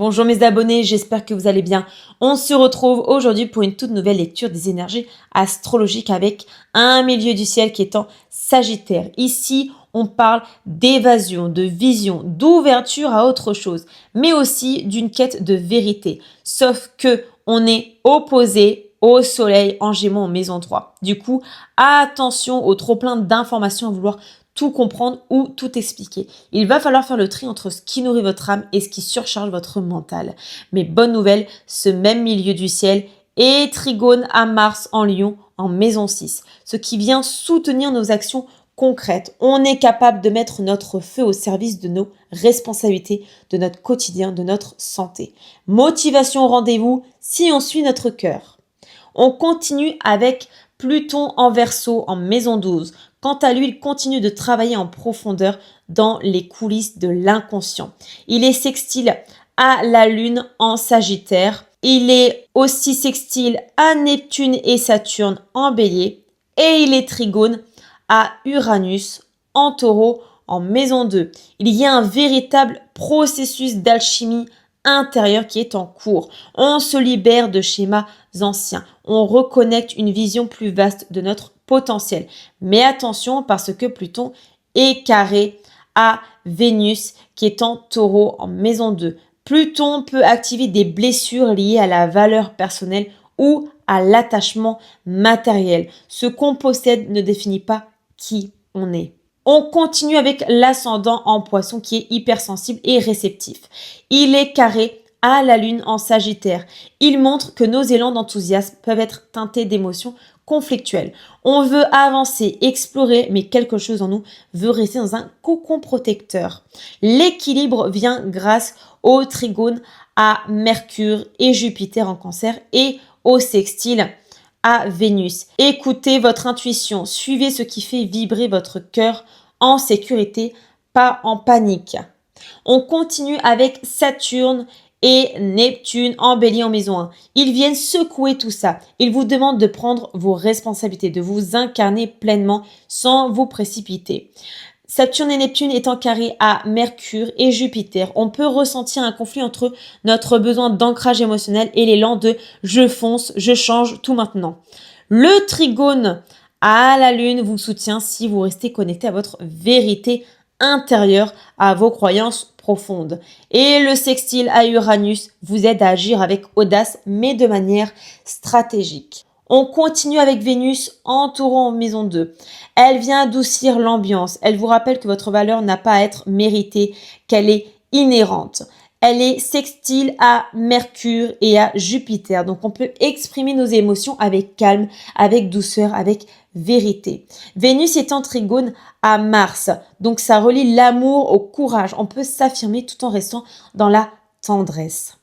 Bonjour mes abonnés, j'espère que vous allez bien. On se retrouve aujourd'hui pour une toute nouvelle lecture des énergies astrologiques avec un milieu du ciel qui est en Sagittaire. Ici, on parle d'évasion, de vision, d'ouverture à autre chose, mais aussi d'une quête de vérité. Sauf que on est opposé au soleil en Gémeaux en maison 3. Du coup, attention au trop plein d'informations à vouloir tout comprendre ou tout expliquer. Il va falloir faire le tri entre ce qui nourrit votre âme et ce qui surcharge votre mental. Mais bonne nouvelle, ce même milieu du ciel est trigone à Mars en Lion en maison 6, ce qui vient soutenir nos actions concrètes. On est capable de mettre notre feu au service de nos responsabilités, de notre quotidien, de notre santé. Motivation au rendez-vous si on suit notre cœur. On continue avec Pluton en Verseau en maison 12. Quant à lui, il continue de travailler en profondeur dans les coulisses de l'inconscient. Il est sextile à la Lune en Sagittaire. Il est aussi sextile à Neptune et Saturne en Bélier. Et il est trigone à Uranus en Taureau en maison 2. Il y a un véritable processus d'alchimie intérieure qui est en cours. On se libère de schémas anciens. On reconnecte une vision plus vaste de notre potentiel. Mais attention parce que Pluton est carré à Vénus qui est en Taureau en maison 2. Pluton peut activer des blessures liées à la valeur personnelle ou à l'attachement matériel. Ce qu'on possède ne définit pas qui on est. On continue avec l'ascendant en Poisson qui est hypersensible et réceptif. Il est carré à la Lune en Sagittaire. Il montre que nos élans d'enthousiasme peuvent être teintés d'émotions conflictuelles. On veut avancer, explorer, mais quelque chose en nous veut rester dans un cocon protecteur. L'équilibre vient grâce au trigone à Mercure et Jupiter en Cancer et au sextile à Vénus. Écoutez votre intuition, suivez ce qui fait vibrer votre cœur en sécurité, pas en panique. On continue avec Saturne et Neptune en Bélier en maison 1. Ils viennent secouer tout ça. Ils vous demandent de prendre vos responsabilités, de vous incarner pleinement sans vous précipiter. Saturne et Neptune étant carrés à Mercure et Jupiter, on peut ressentir un conflit entre notre besoin d'ancrage émotionnel et l'élan de « je fonce, je change tout maintenant ». Le trigone à la Lune vous soutient si vous restez connecté à votre vérité intérieure, à vos croyances profondes. Et le sextile à Uranus vous aide à agir avec audace, mais de manière stratégique. On continue avec Vénus en Taureau en maison 2. Elle vient adoucir l'ambiance. Elle vous rappelle que votre valeur n'a pas à être méritée, qu'elle est inhérente. Elle est sextile à Mercure et à Jupiter. Donc, on peut exprimer nos émotions avec calme, avec douceur, avec vérité. Vénus est en trigone à Mars. Donc, ça relie l'amour au courage. On peut s'affirmer tout en restant dans la tendresse.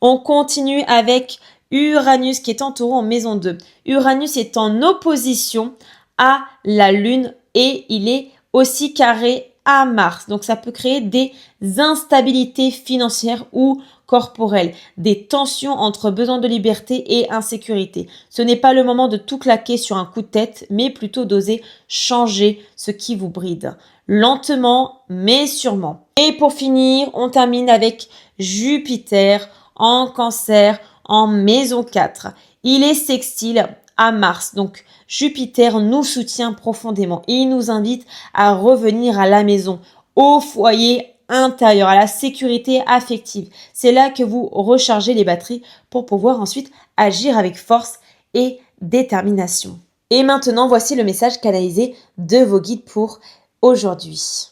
On continue avec Uranus qui est en Taureau en maison 2. Uranus est en opposition à la Lune et il est aussi carré à Mars. Donc ça peut créer des instabilités financières ou corporelles, des tensions entre besoin de liberté et insécurité. Ce n'est pas le moment de tout claquer sur un coup de tête, mais plutôt d'oser changer ce qui vous bride. Lentement, mais sûrement. Et pour finir, on termine avec Jupiter en Cancer en maison 4. Il est sextile à Mars. Donc, Jupiter nous soutient profondément. Il nous invite à revenir à la maison, au foyer intérieur, à la sécurité affective. C'est là que vous rechargez les batteries pour pouvoir ensuite agir avec force et détermination. Et maintenant, voici le message canalisé de vos guides pour aujourd'hui.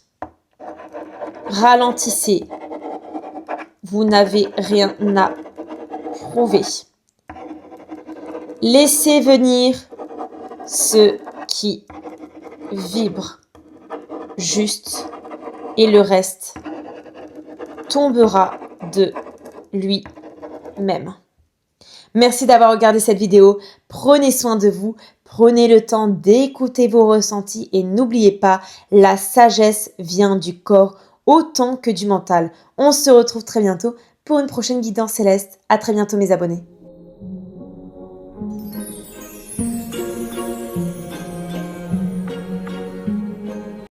Ralentissez. Vous n'avez rien à prouver. Laissez venir ce qui vibre juste et le reste tombera de lui-même. Merci d'avoir regardé cette vidéo. Prenez soin de vous. Prenez le temps d'écouter vos ressentis et n'oubliez pas, la sagesse vient du corps autant que du mental. On se retrouve très bientôt pour une prochaine guidance céleste. À très bientôt mes abonnés.